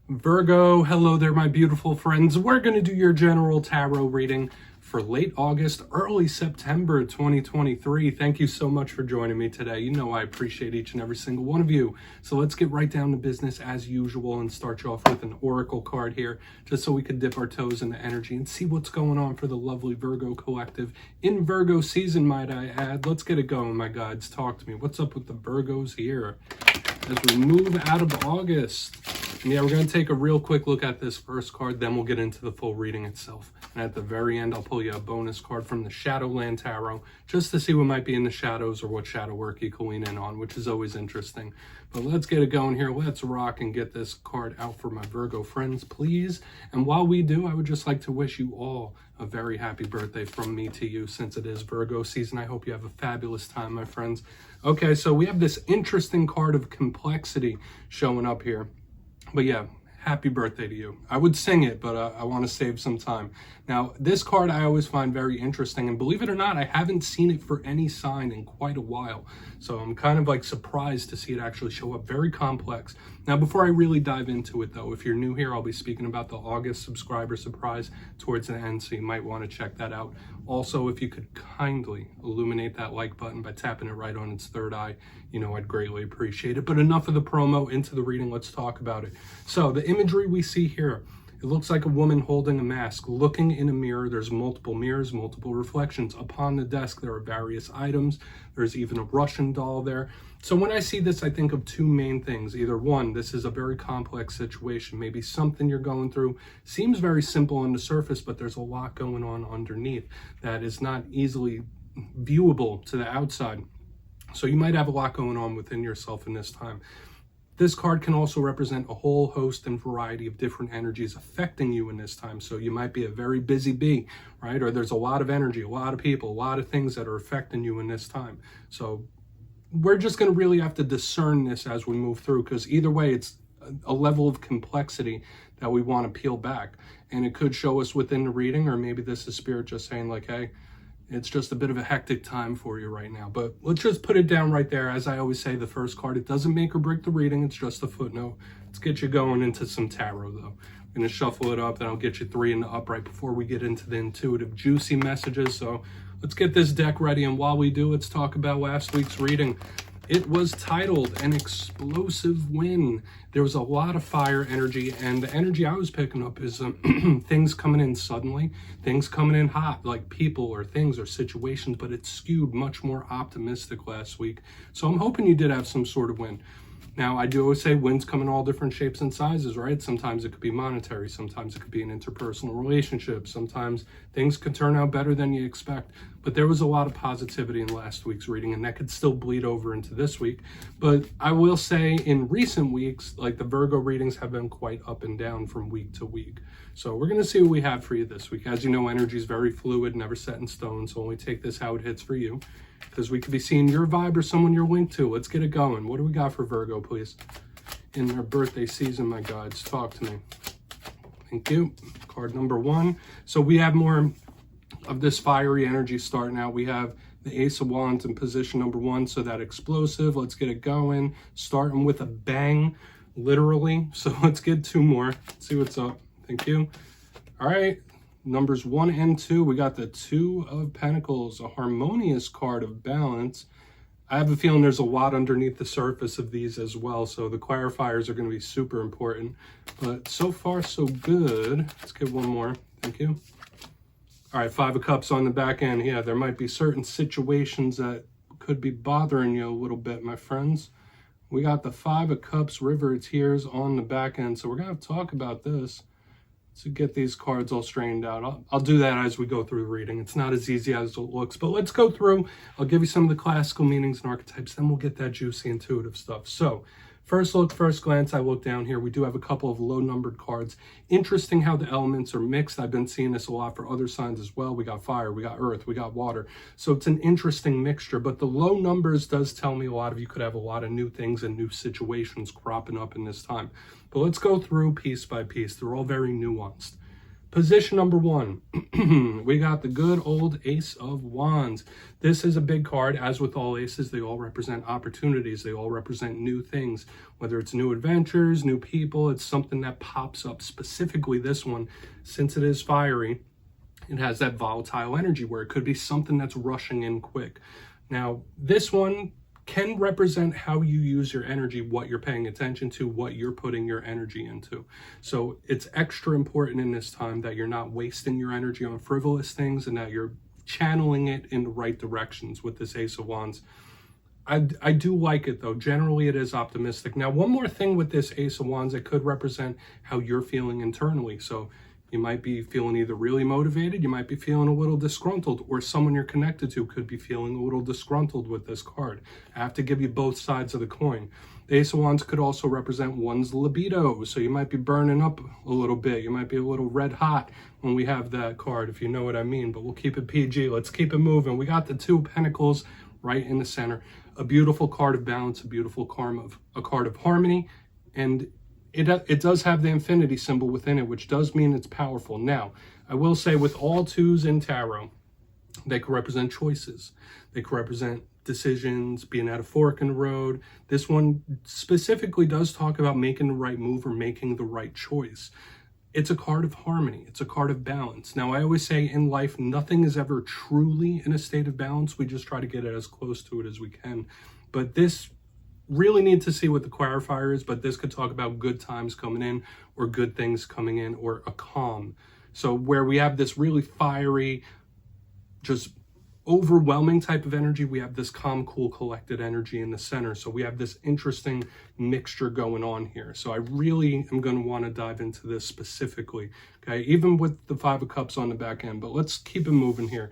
Virgo, hello there, my beautiful friends. We're going to do your general tarot reading for late August, early September 2023. Thank you so much for joining me today. You know I appreciate each and every single one of you. So let's get right down to business as usual and start you off with an oracle card here, just so we could dip our toes in the energy and see what's going on for the lovely Virgo collective in Virgo season, might I add. Let's get it going, my guides. Talk to me. What's up with the Virgos here as we move out of August? And yeah, we're going to take a real quick look at this first card, then we'll get into the full reading itself. And at the very end, I'll pull you a bonus card from the Shadowland Tarot, just to see what might be in the shadows or what shadow work you can lean in on, which is always interesting. But let's get it going here. Let's rock and get this card out for my Virgo friends, please. And while we do, I would just like to wish you all a very happy birthday from me to you, since it is Virgo season. I hope you have a fabulous time, my friends. Okay, so we have this interesting card of complexity showing up here. But yeah, happy birthday to you. I would sing it, but I want to save some time. Now, this card I always find very interesting, and believe it or not, I haven't seen it for any sign in quite a while. So I'm kind of like surprised to see it actually show up. Very complex. Now, before I really dive into it though, if you're new here, I'll be speaking about the August subscriber surprise towards the end, so you might want to check that out. Also, if you could kindly illuminate that like button by tapping it right on its third eye, you know, I'd greatly appreciate it. But enough of the promo, into the reading, let's talk about it. So the imagery we see here, it looks like a woman holding a mask, looking in a mirror. There's multiple mirrors, multiple reflections. Upon the desk, there are various items. There's even a Russian doll there. So when I see this, I think of two main things. Either one, this is a very complex situation, maybe something you're going through. Seems very simple on the surface, but there's a lot going on underneath that is not easily viewable to the outside. So you might have a lot going on within yourself in this time. This card can also represent a whole host and variety of different energies affecting you in this time. So you might be a very busy bee, right? Or there's a lot of energy, a lot of people, a lot of things that are affecting you in this time. So we're just going to really have to discern this as we move through, because either way, it's a level of complexity that we want to peel back. And it could show us within the reading, or maybe this is spirit just saying like, hey, it's just a bit of a hectic time for you right now. But let's just put it down right there. As I always say, the first card, it doesn't make or break the reading. It's just a footnote. Let's get you going into some tarot, though. I'm going to shuffle it up, then I'll get you three in the upright before we get into the intuitive, juicy messages. So let's get this deck ready. And while we do, let's talk about last week's reading. It was titled An Explosive Win. There was a lot of fire energy, and the energy I was picking up is things coming in suddenly, things coming in hot, like people or things or situations, but it skewed much more optimistic last week. So I'm hoping you did have some sort of win. Now, I do always say wins come in all different shapes and sizes, right? Sometimes it could be monetary. Sometimes it could be an interpersonal relationship. Sometimes things could turn out better than you expect. But there was a lot of positivity in last week's reading, and that could still bleed over into this week. But I will say in recent weeks, like the Virgo readings have been quite up and down from week to week. So we're going to see what we have for you this week. As you know, energy is very fluid, never set in stone. So only take this how it hits for you, because we could be seeing your vibe or someone you're linked to. Let's get it going. What do we got for Virgo, please? In their birthday season, my guides, talk to me. Thank you. Card number one. So we have more of this fiery energy starting out. We have the Ace of Wands in position number one. So that explosive, let's get it going. Starting with a bang, literally. So let's get two more. Let's see what's up. Thank you. All right. Numbers 1 and 2, we got the Two of Pentacles, a harmonious card of balance. I have a feeling there's a lot underneath the surface of these as well, so the clarifiers are going to be super important. But so far, so good. Let's get one more. Thank you. All right, Five of Cups on the back end. Yeah, there might be certain situations that could be bothering you a little bit, my friends. We got the Five of Cups, River of Tears on the back end, so we're going to have to talk about this to get these cards all straightened out. I'll do that as we go through the reading. It's not as easy as it looks, but let's go through. I'll give you some of the classical meanings and archetypes, then we'll get that juicy intuitive stuff. So first look, first glance, I look down here. We do have a couple of low numbered cards. Interesting how the elements are mixed. I've been seeing this a lot for other signs as well. We got fire, we got earth, we got water. So it's an interesting mixture, but the low numbers does tell me a lot of you could have a lot of new things and new situations cropping up in this time. But let's go through piece by piece. They're all very nuanced. Position number 1, we got the good old Ace of Wands. This is a big card. As with all aces, they all represent opportunities. They all represent new things, whether it's new adventures, new people. It's something that pops up. Specifically this one, since it is fiery, it has that volatile energy where it could be something that's rushing in quick. Now, this one can represent how you use your energy, what you're paying attention to, what you're putting your energy into. So it's extra important in this time that you're not wasting your energy on frivolous things and that you're channeling it in the right directions with this Ace of Wands. I do like it though. Generally it is optimistic. Now, one more thing with this Ace of Wands, it could represent how you're feeling internally. So you might be feeling either really motivated, you might be feeling a little disgruntled, or someone you're connected to could be feeling a little disgruntled with this card. I have to give you both sides of the coin. The Ace of Wands could also represent one's libido, so you might be burning up a little bit. You might be a little red hot when we have that card, if you know what I mean, but we'll keep it PG. Let's keep it moving. We got the 2 of Pentacles right in the center. A beautiful card of balance, a beautiful a card of harmony, and it does have the infinity symbol within it, which does mean it's powerful. Now, I will say with all 2s in tarot, they could represent choices. They could represent decisions, being at a fork in the road. This one specifically does talk about making the right move or making the right choice. It's a card of harmony. It's a card of balance. Now, I always say in life, nothing is ever truly in a state of balance. We just try to get it as close to it as we can. But this really need to see what the clarifier is, but this could talk about good times coming in or good things coming in or a calm. So where we have this really fiery, just overwhelming type of energy, we have this calm, cool, collected energy in the center. So we have this interesting mixture going on here. So I really am going to want to dive into this specifically, okay, even with the 5 of Cups on the back end, but let's keep it moving here.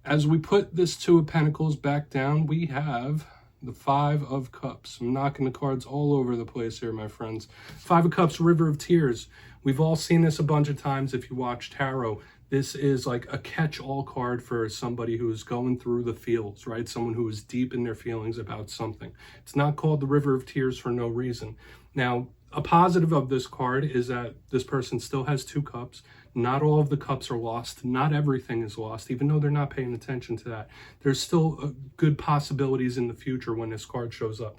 As we put this 2 of Pentacles back down, we have the 5 of Cups. I'm knocking the cards all over the place here, my friends. 5 of Cups, River of Tears. We've all seen this a bunch of times if you watch tarot. This is like a catch-all card for somebody who is going through the feels, right? Someone who is deep in their feelings about something. It's not called the River of Tears for no reason. Now, a positive of this card is that this person still has 2 cups. Not all of the cups are lost. Not everything is lost, even though they're not paying attention to that. There's still good possibilities in the future when this card shows up.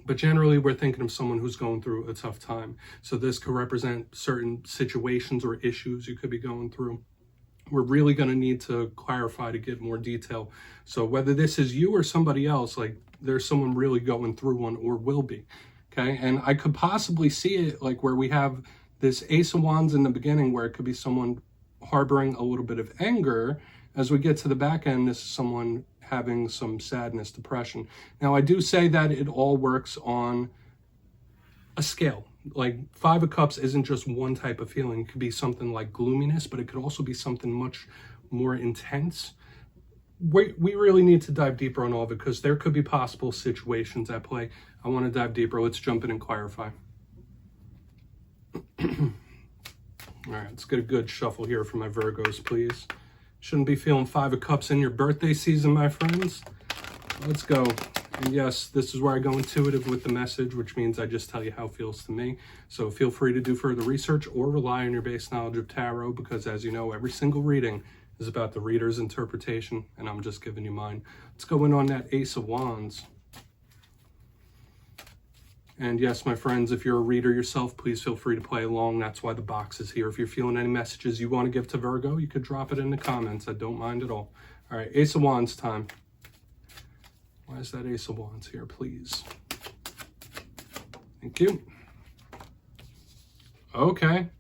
But generally, we're thinking of someone who's going through a tough time. So this could represent certain situations or issues you could be going through. We're really going to need to clarify to get more detail. So whether this is you or somebody else, like there's someone really going through one or will be. Okay, and I could possibly see it like where we have this Ace of Wands in the beginning where it could be someone harboring a little bit of anger. As we get to the back end, this is someone having some sadness, depression. Now, I do say that it all works on a scale. Like 5 of Cups isn't just one type of feeling. It could be something like gloominess, but it could also be something much more intense. We really need to dive deeper on all of it because there could be possible situations at play. I want to dive deeper. Let's jump in and clarify. All right, let's get a good shuffle here for my Virgos, please. Shouldn't be feeling 5 of Cups in your birthday season, my friends. Let's go. And yes, this is where I go intuitive with the message, which means I just tell you how it feels to me. So feel free to do further research or rely on your base knowledge of tarot because, as you know, every single reading is about the reader's interpretation, and I'm just giving you mine. Let's go in on that Ace of Wands. And yes, my friends, if you're a reader yourself, please feel free to play along. That's why the box is here. If you're feeling any messages you want to give to Virgo, you could drop it in the comments. I don't mind at all. All right, Ace of Wands time. Why is that Ace of Wands here, please? Thank you. Okay.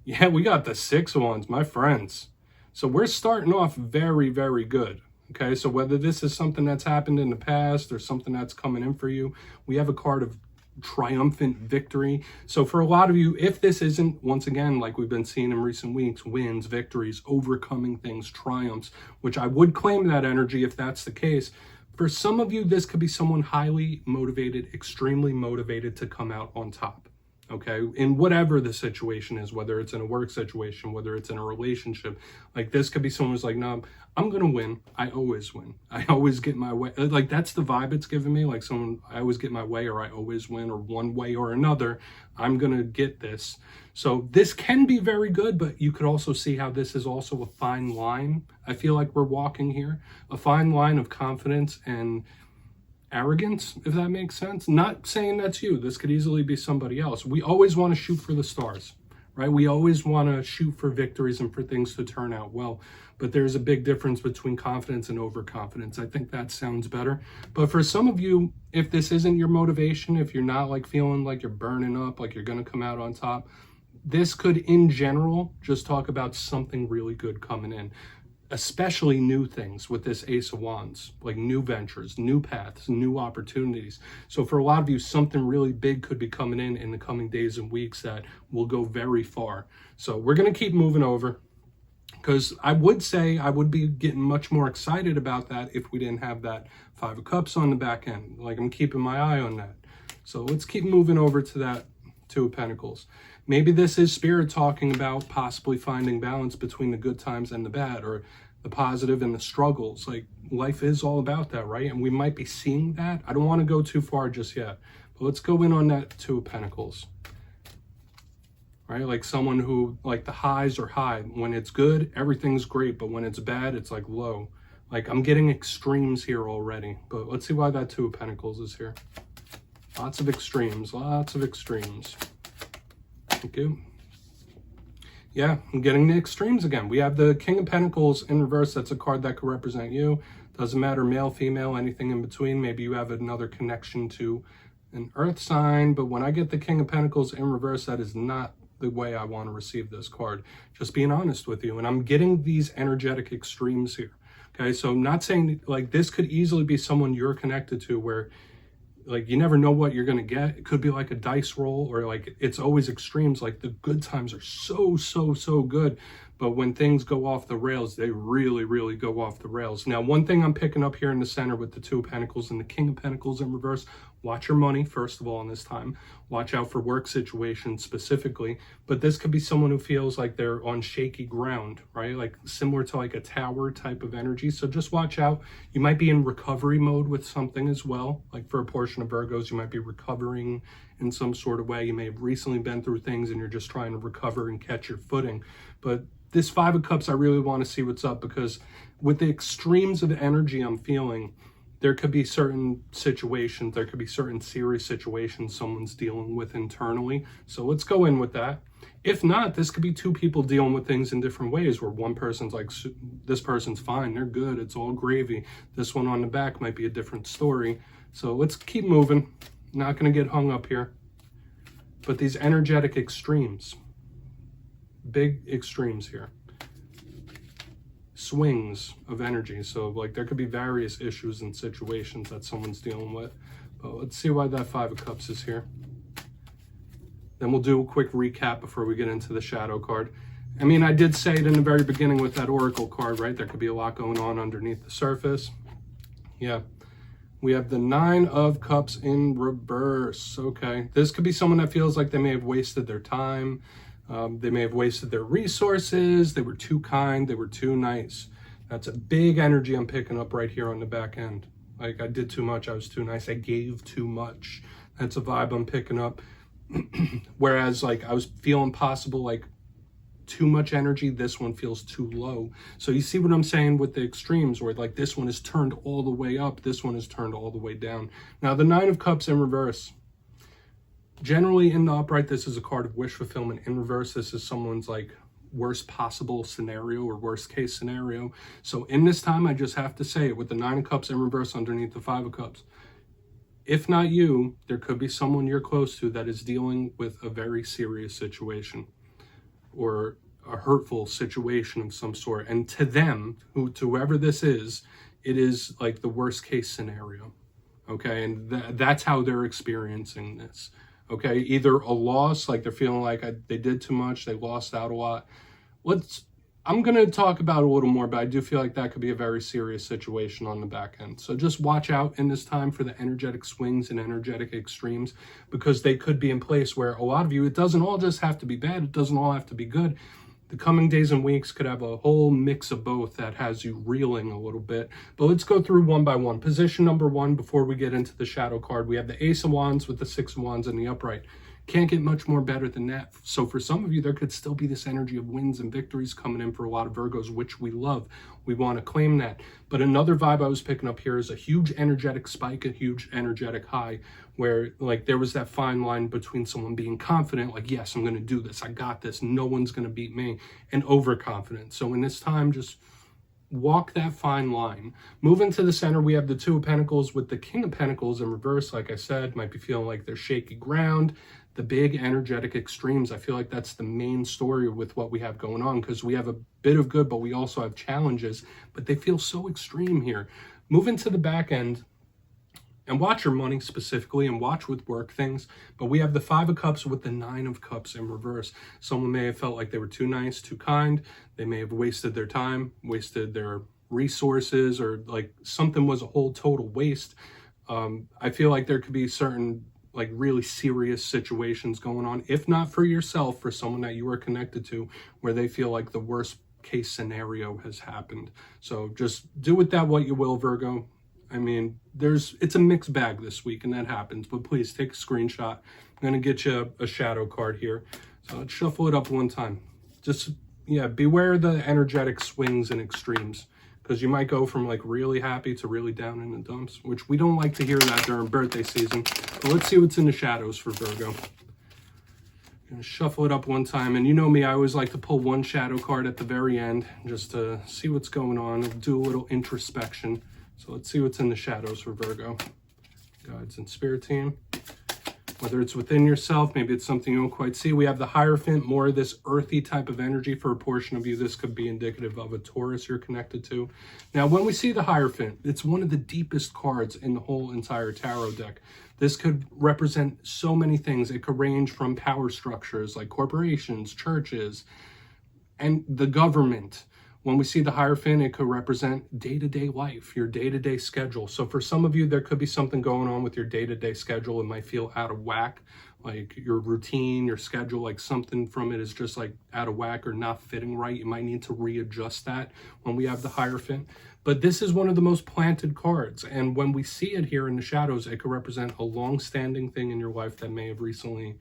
Yeah, we got the 6 of Wands, my friends. So we're starting off very, very good. Okay, so whether this is something that's happened in the past or something that's coming in for you, we have a card of triumphant victory. So for a lot of you, if this isn't, once again, like we've been seeing in recent weeks, wins, victories, overcoming things, triumphs, which I would claim that energy if that's the case. For some of you, this could be someone highly motivated, extremely motivated to come out on top. okay, in whatever the situation is, whether it's in a work situation, whether it's in a relationship. Like, this could be someone who's like, no, I'm gonna win. I always win. I always get my way. Like, that's the vibe it's giving me. Like, someone, I always get my way, or I always win, or one way or another, I'm gonna get this. So this can be very good, but you could also see how this is also a fine line. I feel like we're walking here, a fine line of confidence and arrogance, if that makes sense. Not saying that's you. This could easily be somebody else. We always want to shoot for the stars, right? We always want to shoot for victories and for things to turn out well. But there's a big difference between confidence and overconfidence. I think that sounds better. But for some of you, if this isn't your motivation, if you're not like feeling like you're burning up, like you're going to come out on top, this could in general just talk about something really good coming in. Especially new things with this Ace of Wands, like new ventures, new paths, new opportunities. So for a lot of you, something really big could be coming in the coming days and weeks that will go very far. So we're going to keep moving over, because I would say I would be getting much more excited about that if we didn't have that Five of Cups on the back end. Like, I'm keeping my eye on that. So let's keep moving over to that Two of Pentacles. Maybe this is Spirit talking about possibly finding balance between the good times and the bad, or the positive and the struggles. Like, life is all about that, right? And we might be seeing that. I don't want to go too far just yet, but let's go in on that Two of Pentacles, right? Like someone who, like, the highs are high. When it's good, everything's great, but when it's bad, it's like low. Like, I'm getting extremes here already, but let's see why that Two of Pentacles is here. Lots of extremes, lots of extremes. Thank you. Yeah, I'm getting the extremes again. We have the King of Pentacles in reverse. That's a card that could represent you. Doesn't matter, male, female, anything in between. Maybe you have another connection to an earth sign, but when I get the King of Pentacles in reverse, that is not the way I want to receive this card. Just being honest with you. And I'm getting these energetic extremes here. Okay, so I'm not saying, like, this could easily be someone you're connected to where, like, you never know what you're going to get. It could be like a dice roll, or like it's always extremes. Like, the good times are so good. But when things go off the rails, they really go off the rails. Now, one thing I'm picking up here in the center with the Two of Pentacles and the King of Pentacles in reverse, watch your money, first of all, in this time. Watch out for work situations specifically. But this could be someone who feels like they're on shaky ground, right? Like, similar to like a tower type of energy. So just watch out. You might be in recovery mode with something as well. Like, for a portion of Virgos, you might be recovering in some sort of way. You may have recently been through things and you're just trying to recover and catch your footing. But this Five of Cups, I really want to see what's up, because with the extremes of energy I'm feeling, there could be certain situations, there could be certain serious situations someone's dealing with internally. So let's go in with that. If not, this could be two people dealing with things in different ways, where one person's like, this person's fine, they're good, it's all gravy. This one on the back might be a different story. So let's keep moving. Not going to get hung up here. But these energetic extremes, big extremes here, swings of energy. So, like, there could be various issues and situations that someone's dealing with. But let's see why that Five of Cups is here. Then we'll do a quick recap before we get into the shadow card. I mean, I did say it in the very beginning with that Oracle card, right? There could be a lot going on underneath the surface. Yeah. We have the Nine of Cups in reverse. Okay. This could be someone that feels like they may have wasted their time. They may have wasted their resources. They were too kind. They were too nice. That's a big energy I'm picking up right here on the back end. Like, I did too much. I was too nice. I gave too much. That's a vibe I'm picking up. Whereas, like, I was feeling possible, like, too much energy. This one feels too low. So you see what I'm saying with the extremes, where, like, this one is turned all the way up. This one is turned all the way down. Now, the Nine of Cups in reverse. Generally, in the upright, this is a card of wish fulfillment. In reverse, this is someone's, like, worst possible scenario or worst case scenario. So in this time, I just have to say it with the Nine of Cups in reverse underneath the Five of Cups. If not you, there could be someone you're close to that is dealing with a very serious situation or a hurtful situation of some sort. And to them, to whoever this is, it is like the worst case scenario. Okay, and that's how they're experiencing this. Okay, either a loss, like they're feeling like they did too much, they lost out a lot. I'm going to talk about a little more, but I do feel like that could be a very serious situation on the back end. So just watch out in this time for the energetic swings and energetic extremes, because they could be in place where a lot of you, it doesn't all just have to be bad. It doesn't all have to be good. The coming days and weeks could have a whole mix of both that has you reeling a little bit. But let's go through one by one. Position number one, before we get into the shadow card, we have the Ace of Wands with the Six of Wands in the upright. Can't get much more better than that. So for some of you, there could still be this energy of wins and victories coming in for a lot of Virgos, which we love. We want to claim that. But another vibe I was picking up here is a huge energetic spike, a huge energetic high, where like there was that fine line between someone being confident, like, yes, I'm going to do this, I got this, no one's going to beat me, and overconfident. So in this time, just walk that fine line. Moving to the center, we have the Two of Pentacles with the King of Pentacles in reverse. Like I said, might be feeling like there's shaky ground. The big energetic extremes, I feel like that's the main story with what we have going on, because we have a bit of good, but we also have challenges, but they feel so extreme here. Moving to the back end, and watch your money specifically, and watch with work things. But we have the Five of Cups with the Nine of Cups in reverse. Someone may have felt like they were too nice, too kind. They may have wasted their time, wasted their resources, or like something was a whole total waste. I feel like there could be certain like really serious situations going on, if not for yourself, for someone that you are connected to, where they feel like the worst case scenario has happened. So just do with that what you will, Virgo. I mean, it's a mixed bag this week, and that happens, but please take a screenshot. I'm going to get you a shadow card here. So let's shuffle it up one time. Just, yeah, beware the energetic swings and extremes, because you might go from like really happy to really down in the dumps, which we don't like to hear that during birthday season. But let's see what's in the shadows for Virgo. I'm going to shuffle it up one time, and you know me, I always like to pull one shadow card at the very end just to see what's going on, do a little introspection. So let's see what's in the shadows for Virgo. Guides and spirit team. Whether it's within yourself, maybe it's something you don't quite see. We have the Hierophant, more of this earthy type of energy. For a portion of you, this could be indicative of a Taurus you're connected to. Now, when we see the Hierophant, it's one of the deepest cards in the whole entire tarot deck. This could represent so many things. It could range from power structures like corporations, churches, and the government. When we see the Hierophant, it could represent day-to-day life, your day-to-day schedule. So for some of you, there could be something going on with your day-to-day schedule. It might feel out of whack, like your routine, your schedule, like something from it is just like out of whack or not fitting right. You might need to readjust that when we have the Hierophant. But this is one of the most planted cards. And when we see it here in the shadows, it could represent a long-standing thing in your life that may have recently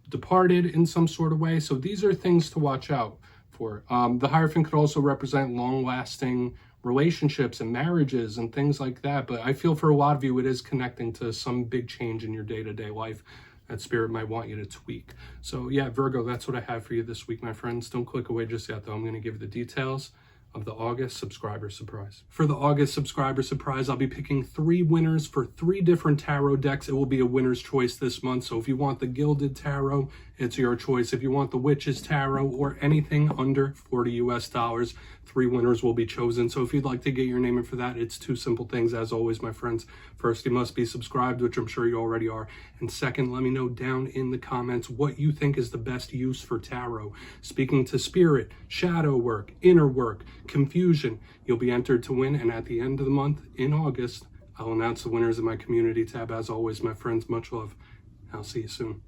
departed in some sort of way. So these are things to watch out for. The Hierophant could also represent long-lasting relationships and marriages and things like that. But I feel for a lot of you, it is connecting to some big change in your day-to-day life that spirit might want you to tweak. So yeah, Virgo, that's what I have for you this week, my friends. Don't click away just yet, though. I'm going to give you the details of the August subscriber surprise. For the August subscriber surprise, I'll be picking 3 winners for 3 different tarot decks. It will be a winner's choice this month. So if you want the Gilded Tarot, it's your choice. If you want the Witches Tarot or anything under $40 US, 3 winners will be chosen. So if you'd like to get your name in for that, it's 2 simple things. As always, my friends, first, you must be subscribed, which I'm sure you already are. And second, let me know down in the comments what you think is the best use for tarot. Speaking to spirit, shadow work, inner work, confusion, you'll be entered to win. And at the end of the month, in August, I'll announce the winners in my community tab. As always, my friends, much love. I'll see you soon.